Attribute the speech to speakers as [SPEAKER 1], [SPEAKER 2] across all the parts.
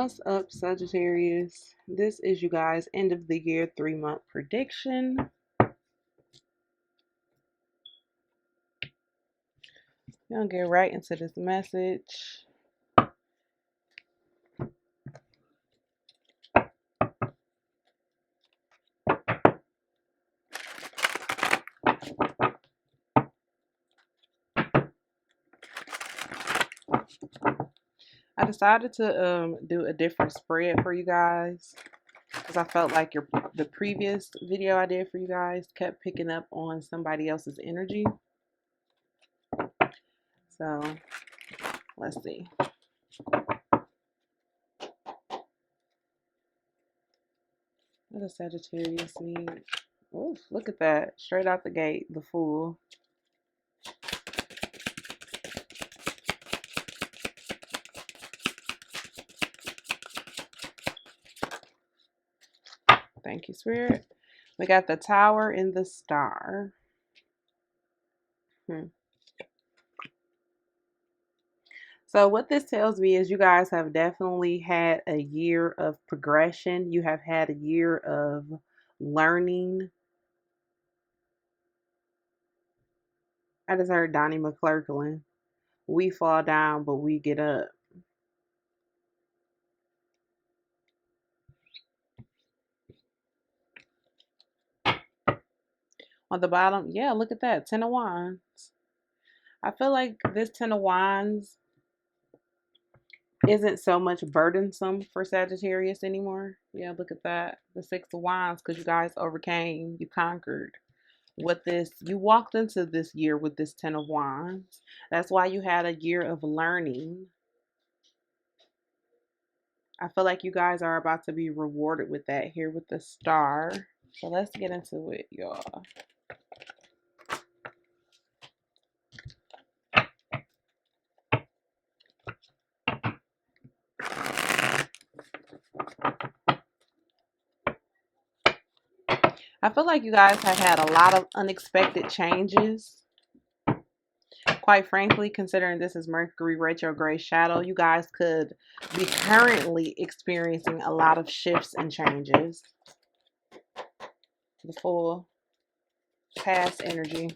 [SPEAKER 1] What's up, Sagittarius? This is you guys' end of the year 3-month prediction. We're gonna get right into this message. I decided to do a different spread for you guys because I felt like the previous video I did for you guys kept picking up on somebody else's energy. So let's see. What does Sagittarius need? Oof, look at that. Straight out the gate, the Fool. Thank you, Spirit. We got the Tower and the Star. So what this tells me is you guys have definitely had a year of progression. You have had a year of learning. I just heard Donnie McClurkin. We fall down, but we get up. On the bottom, yeah, look at that. 10 of Wands. I feel like this 10 of Wands isn't so much burdensome for Sagittarius anymore. Yeah, look at that. The 6 of Wands, because you guys overcame, you conquered. With this, you walked into this year with this 10 of Wands. That's why you had a year of learning. I feel like you guys are about to be rewarded with that here with the Star. So let's get into it, y'all. I feel like you guys have had a lot of unexpected changes. Quite frankly, considering this is Mercury retrograde shadow, you guys could be currently experiencing a lot of shifts and changes. The Fool, past energy.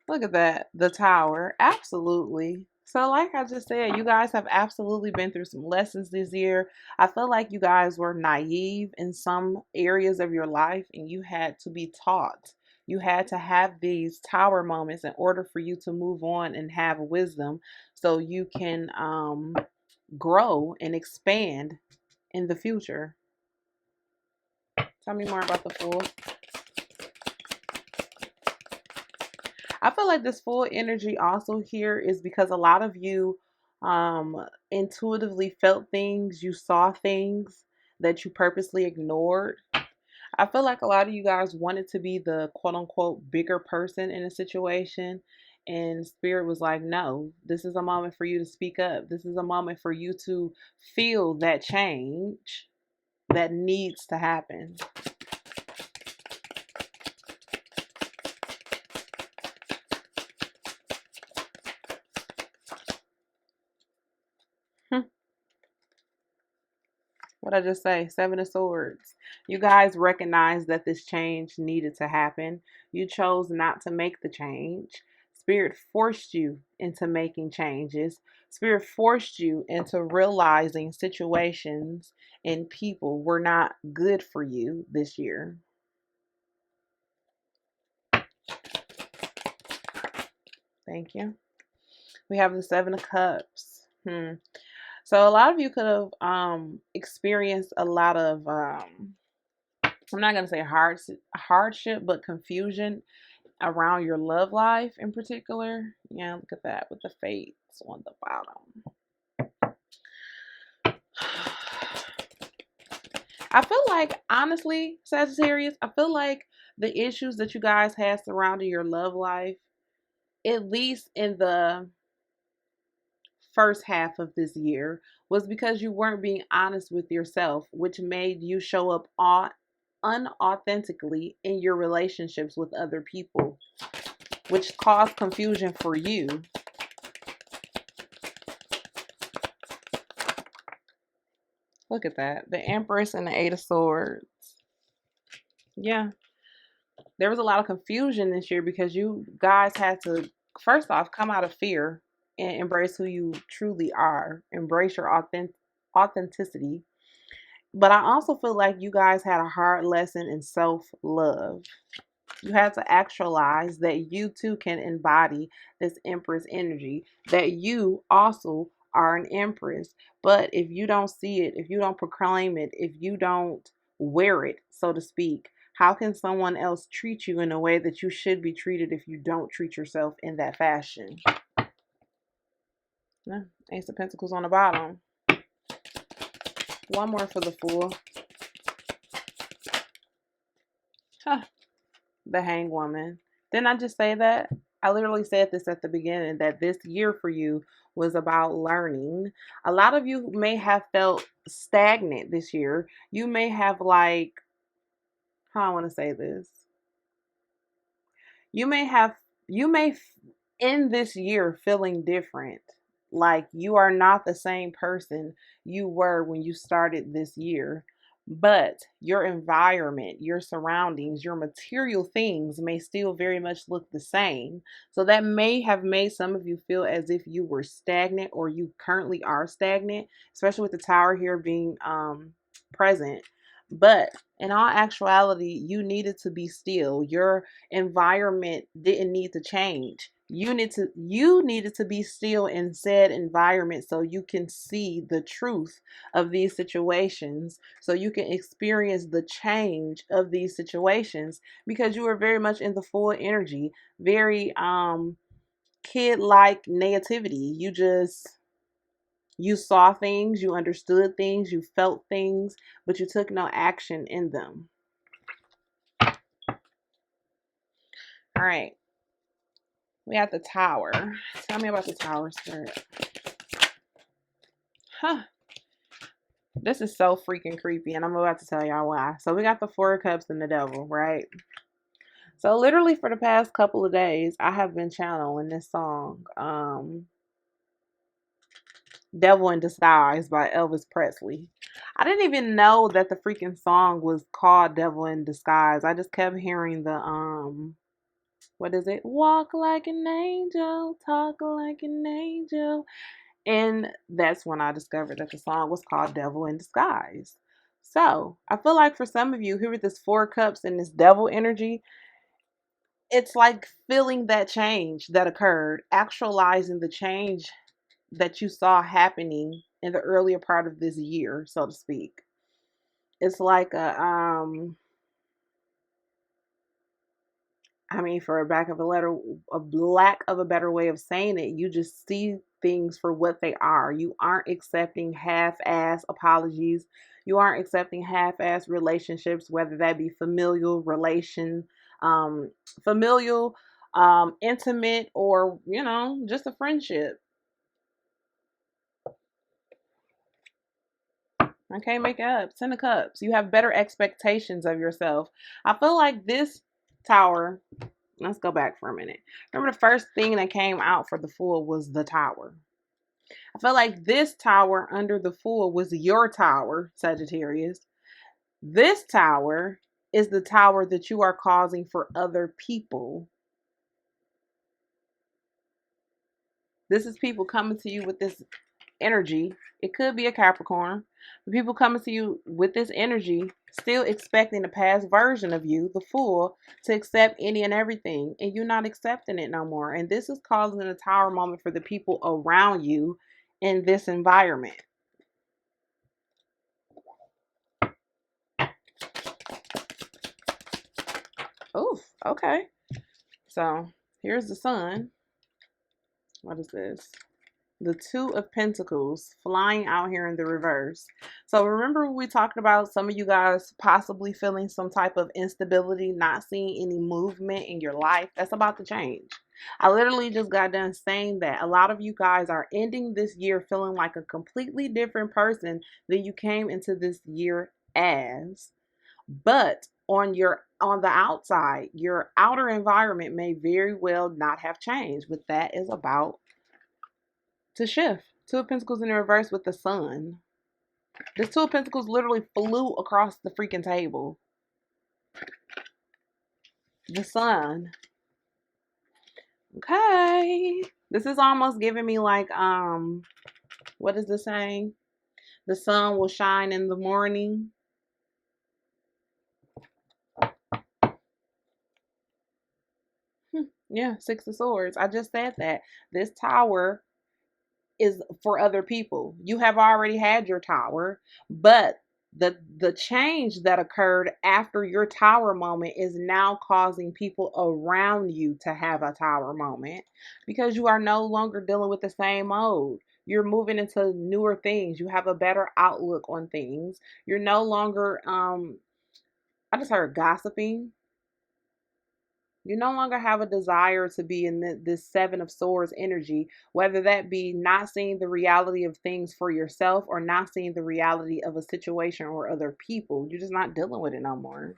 [SPEAKER 1] Look at that. The Tower. Absolutely. So like I just said, you guys have absolutely been through some lessons this year. I feel like you guys were naive in some areas of your life and you had to be taught. You had to have these tower moments in order for you to move on and have wisdom so you can grow and expand in the future. Tell me more about the Fool. I feel like this Fool energy also here is because a lot of you intuitively felt things, you saw things that you purposely ignored. I feel like a lot of you guys wanted to be the quote unquote bigger person in a situation, and Spirit was like, no, this is a moment for you to speak up. This is a moment for you to feel that change that needs to happen. What I just say? 7 of Swords. You guys recognize that this change needed to happen. You chose not to make the change. Spirit forced you into making changes. Spirit forced you into realizing situations and people were not good for you this year. Thank you. We have the 7 of Cups. So a lot of you could have experienced a lot of I'm not going to say hardship, but confusion around your love life in particular. Yeah, look at that with the fates on the bottom. I feel like, honestly, Sagittarius, I feel like the issues that you guys had surrounding your love life, at least in the first half of this year, was because you weren't being honest with yourself, which made you show up unauthentically in your relationships with other people, which cause confusion for you. Look at that. The Empress and the Eight of Swords. Yeah. There was a lot of confusion this year because you guys had to, first off, come out of fear and embrace who you truly are. Embrace your authenticity. But I also feel like you guys had a hard lesson in self-love. You had to actualize that you too can embody this Empress energy, that you also are an Empress. But if you don't see it, if you don't proclaim it, if you don't wear it, so to speak, how can someone else treat you in a way that you should be treated if you don't treat yourself in that fashion? Yeah, Ace of Pentacles on the bottom. One more for the Fool. Huh. The Hanged Woman. Didn't I just say that? I literally said this at the beginning, that this year for you was about learning. A lot of you may have felt stagnant this year. You may have, like, how I want to say this. You may end this year feeling different. Like you are not the same person you were when you started this year. But your environment, your surroundings, your material things may still very much look the same. So that may have made some of you feel as if you were stagnant, or you currently are stagnant, especially with the Tower here being present. But in all actuality, you needed to be still. Your environment didn't need to change. You needed to be still in said environment so you can see the truth of these situations, so you can experience the change of these situations, because you were very much in the full energy, very kid-like naivety. You saw things, you understood things, you felt things, but you took no action in them. All right. We have the Tower. Tell me about the Tower, Spirit. Huh. This is so freaking creepy, and I'm about to tell y'all why. So we got the Four of Cups and the Devil, right? So literally for the past couple of days, I have been channeling this song, Devil in Disguise by Elvis Presley. I didn't even know that the freaking song was called Devil in Disguise. I just kept hearing the what is it? Walk like an angel, talk like an angel. And that's when I discovered that the song was called Devil in Disguise. So I feel like for some of you, here with this Four Cups and this devil energy, it's like feeling that change that occurred, actualizing the change that you saw happening in the earlier part of this year, so to speak. It's like for a lack of a better way of saying it, you just see things for what they are. You aren't accepting half-ass apologies. You aren't accepting half-ass relationships, whether that be um, familial, intimate, or just a friendship. I can't make it up. Ten of Cups. You have better expectations of yourself. I feel like this Tower. Let's go back for a minute. Remember, the first thing that came out for the Fool was the Tower. I feel like this Tower under the Fool was your Tower, Sagittarius. This Tower is the Tower that you are causing for other people. This is people coming to you with this energy. It could be a Capricorn. But people coming to you with this energy, still expecting the past version of you, the Fool, to accept any and everything. And you're not accepting it no more. And this is causing a Tower moment for the people around you in this environment. Oof, okay. So here's the Sun. What is this? The Two of Pentacles flying out here in the reverse. So remember we talked about some of you guys possibly feeling some type of instability, not seeing any movement in your life. That's about to change. I literally just got done saying that a lot of you guys are ending this year feeling like a completely different person than you came into this year as. But on the outside. Your outer environment may very well not have changed, but that is about to shift. Two of Pentacles in the reverse with the sun. This Two of Pentacles literally flew across the freaking table. The sun. Okay. This is almost giving me like, what is the saying? The sun will shine in the morning. Yeah, Six of Swords. I just said that. This tower is for other people. You have already had your tower, but the change that occurred after your tower moment is now causing people around you to have a tower moment, because you are no longer dealing with the same mode. You're moving into newer things. You have a better outlook on things. You're no longer I just heard gossiping. You no longer have a desire to be in this Seven of Swords energy, whether that be not seeing the reality of things for yourself or not seeing the reality of a situation or other people. You're just not dealing with it no more.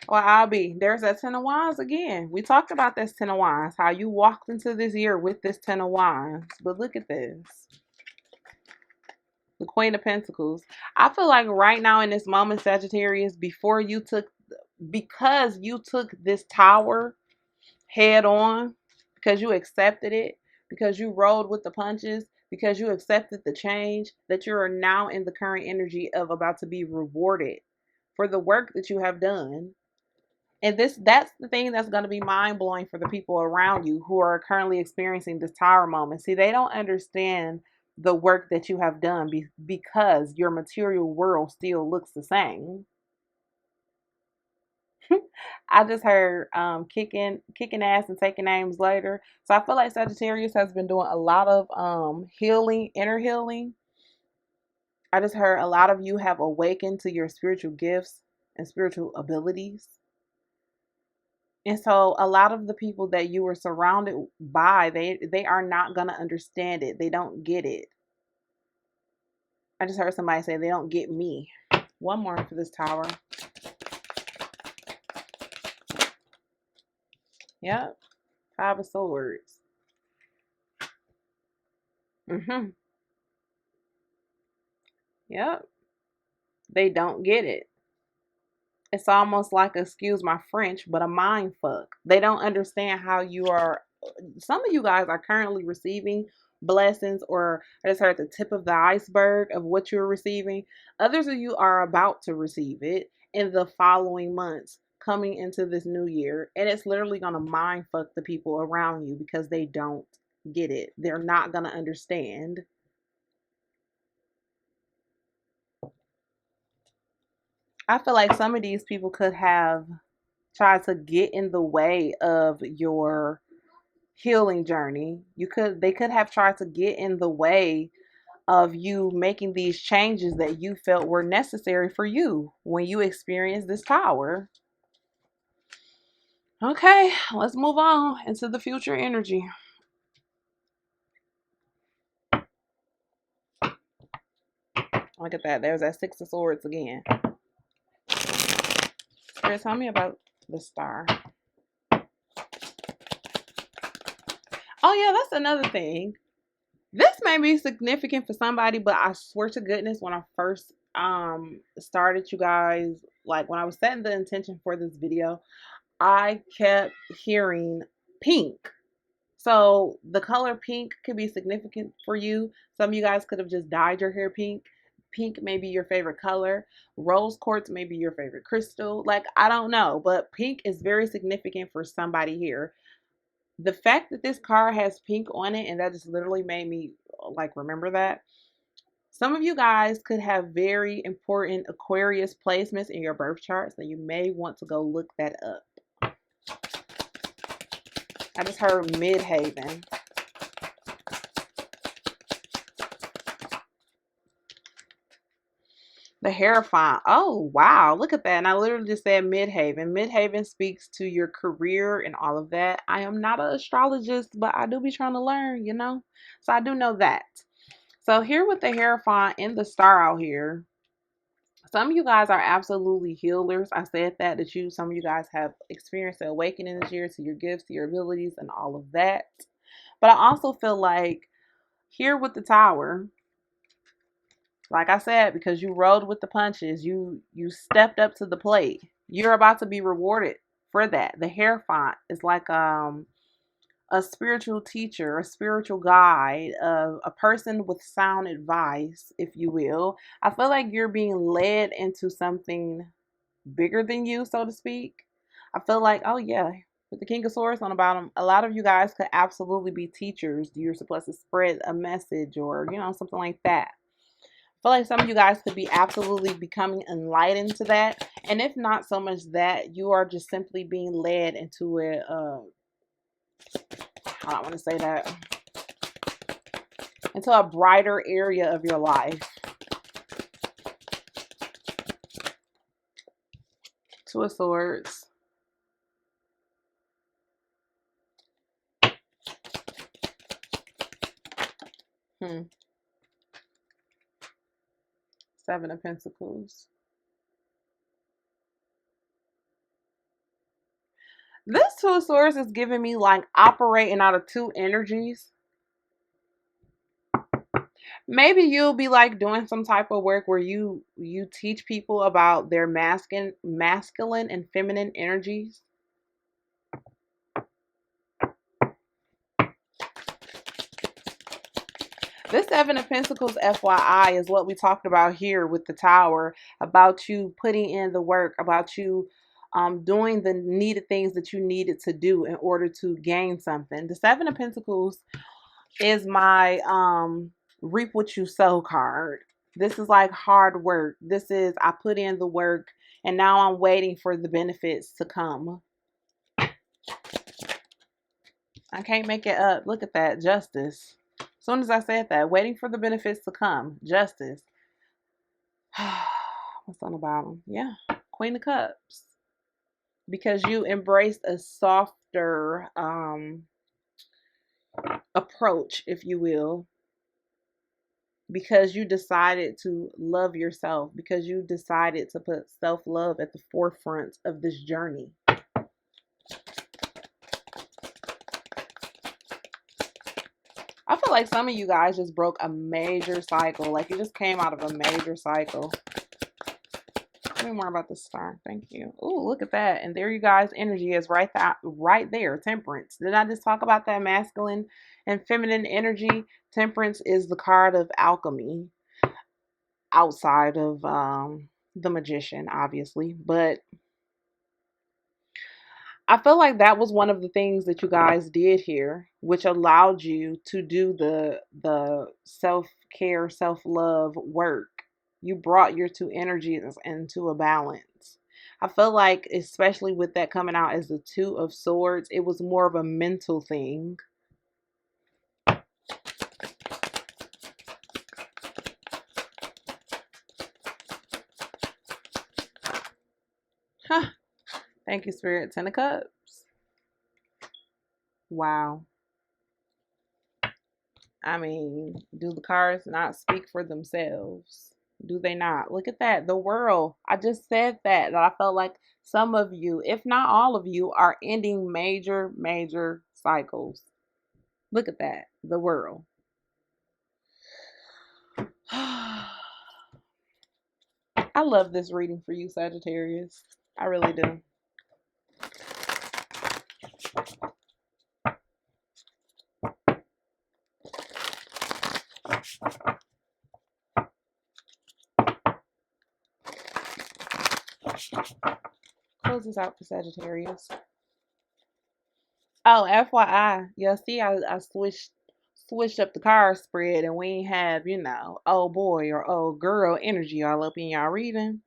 [SPEAKER 1] Well, I'll be. There's that Ten of Wands again. We talked about this Ten of Wands, how you walked into this year with this Ten of Wands. But look at this. The Queen of Pentacles. I feel like right now in this moment, Sagittarius, because you took this tower head on, because you accepted it, because you rolled with the punches, because you accepted the change, that you are now in the current energy of about to be rewarded for the work that you have done. And that's the thing that's going to be mind-blowing for the people around you who are currently experiencing this tower moment. See, they don't understand the work that you have done because your material world still looks the same. I just heard kicking ass and taking names later. So I feel like Sagittarius has been doing a lot of healing, inner healing. I just heard a lot of you have awakened to your spiritual gifts and spiritual abilities. And so a lot of the people that you were surrounded by, they are not going to understand it. They don't get it. I just heard somebody say they don't get me. One more for this tower. Yep. Five of Swords. Yep. They don't get it. It's almost like, excuse my French, but a mind fuck. They don't understand how you are. Some of you guys are currently receiving blessings, or I just heard the tip of the iceberg of what you're receiving. Others of you are about to receive it in the following months coming into this new year. And it's literally going to mind fuck the people around you because they don't get it. They're not going to understand. I feel like some of these people could have tried to get in the way of your healing journey. They could have tried to get in the way of you making these changes that you felt were necessary for you when you experienced this tower. Okay, let's move on into the future energy. Look at that. There's that Six of Swords again. Spirit, tell me about the Star. Oh yeah, that's another thing. This may be significant for somebody, but I swear to goodness, when I first started, you guys, like when I was setting the intention for this video, I kept hearing pink. So the color pink could be significant for you. Some of you guys could have just dyed your hair pink. Pink may be your favorite color. Rose quartz may be your favorite crystal. Like, I don't know, but pink is very significant for somebody here. The fact that this card has pink on it, and that just literally made me like remember that. Some of you guys could have very important Aquarius placements in your birth chart, so you may want to go look that up. I just heard Midhaven. The Hierophant. Oh, wow. Look at that. And I literally just said Midhaven. Midhaven speaks to your career and all of that. I am not an astrologist, but I do be trying to learn, you know? So I do know that. So here with the Hierophant and the star out here, some of you guys are absolutely healers. I said that some of you guys have experienced the awakening this year to your gifts, to your abilities, and all of that. But I also feel like here with the Tower, like I said, because you rolled with the punches, you stepped up to the plate. You're about to be rewarded for that. The Hierophant is like a spiritual teacher, a spiritual guide, a person with sound advice, if you will. I feel like you're being led into something bigger than you, so to speak. I feel like, oh yeah, with the King of Swords on the bottom, a lot of you guys could absolutely be teachers. You're supposed to spread a message or, something like that. I feel like some of you guys could be absolutely becoming enlightened to that. And if not so much that, you are just simply being led into a, I don't want to say that, into a brighter area of your life. Two of Swords. Seven of Pentacles. This Two of Swords is giving me like operating out of two energies. Maybe you'll be like doing some type of work where you teach people about their masculine and feminine energies. This Seven of Pentacles, FYI, is what we talked about here with the Tower, about you putting in the work, about you doing the needed things that you needed to do in order to gain something. The Seven of Pentacles is my reap what you sow card. This is like hard work. This is, I put in the work and now I'm waiting for the benefits to come. I can't make it up. Look at that. Justice. As soon as I said that, waiting for the benefits to come. Justice. What's on the bottom? Yeah. Queen of Cups. Because you embraced a softer approach, if you will. Because you decided to love yourself. Because you decided to put self-love at the forefront of this journey. I feel like some of you guys just broke a major cycle. Like you just came out of a major cycle. Tell me more about the star. Thank you. Oh, look at that. And there you guys' energy is right there. Temperance. Did I just talk about that masculine and feminine energy? Temperance is the card of alchemy. Outside of the Magician, obviously. But I feel like that was one of the things that you guys did here, which allowed you to do the self-care, self-love work. You brought your two energies into a balance. I feel like, especially with that coming out as the Two of Swords, it was more of a mental thing. Huh. Thank you, Spirit. Ten of Cups. Wow. I mean, do the cards not speak for themselves? Do they not? Look at that. The World. I just said that I felt like some of you, if not all of you, are ending major, major cycles. Look at that. The World. I love this reading for you, Sagittarius. I really do. Close this out for Sagittarius. Oh, FYI, yeah, see, I switched up the card spread, and we ain't have, old boy or old girl energy all up in y'all reading.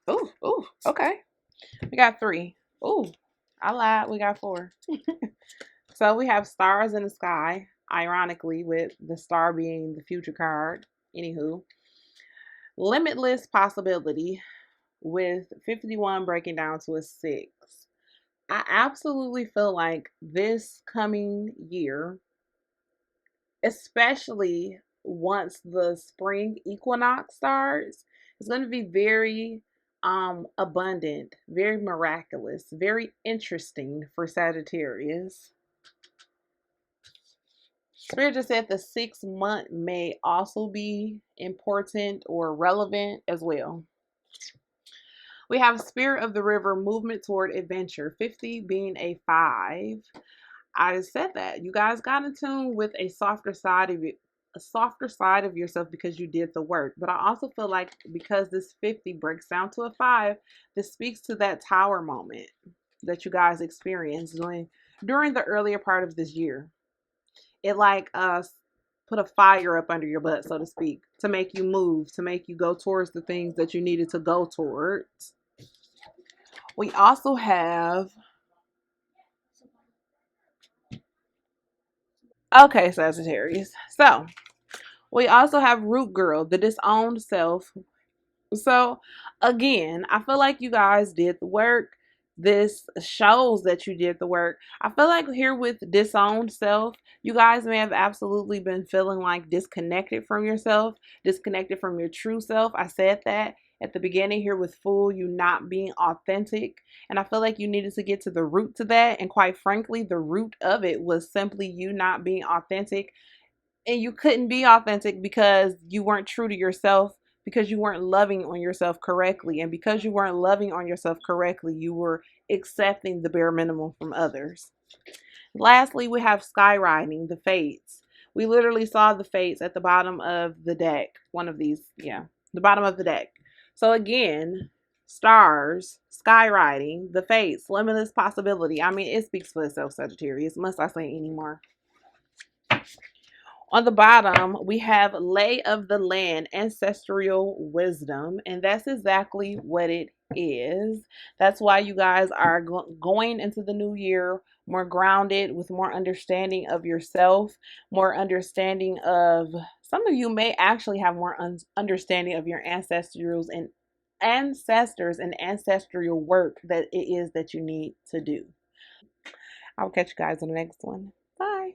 [SPEAKER 1] Ooh, okay. We got 3. Ooh, I lied. We got four. So we have stars in the sky, ironically, with the star being the future card. Anywho, limitless possibility with 51 breaking down to a 6. I absolutely feel like this coming year, especially once the spring equinox starts, it's going to be very abundant, very miraculous, very interesting for Sagittarius. Spirit just said the 6 month may also be important or relevant as well. We have Spirit of the River, movement toward adventure, 50 being a 5. I said that you guys got in tune with a softer side of it, a softer side of yourself because you did the work. But I also feel like because this 50 breaks down to a 5, this speaks to that tower moment that you guys experienced during the earlier part of this year. It like put a fire up under your butt, so to speak, to make you move, to make you go towards the things that you needed to go towards. We also have, okay, Sagittarius. So we also have Root Girl, the disowned self. So again, I feel like you guys did the work. This shows that you did the work. I feel like here with disowned self, you guys may have absolutely been feeling like disconnected from yourself, disconnected from your true self. I said that at the beginning here with Fool, you not being authentic. And I feel like you needed to get to the root to that. And quite frankly, the root of it was simply you not being authentic, and you couldn't be authentic because you weren't true to yourself, because you weren't loving on yourself correctly, and because you weren't loving on yourself correctly, you were accepting the bare minimum from others. Lastly, we have skywriting, the fates. We literally saw the fates at the bottom of the deck. One of these, yeah, the bottom of the deck. So again, stars, skywriting, the fates, limitless possibility. I mean, it speaks for itself, Sagittarius. Must I say any more? On the bottom, we have lay of the land, ancestral wisdom, and that's exactly what it is. That's why you guys are going into the new year more grounded, with more understanding of yourself, more understanding of, some of you may actually have more understanding of your ancestors and ancestral work that it is that you need to do. I'll catch you guys on the next one. Bye.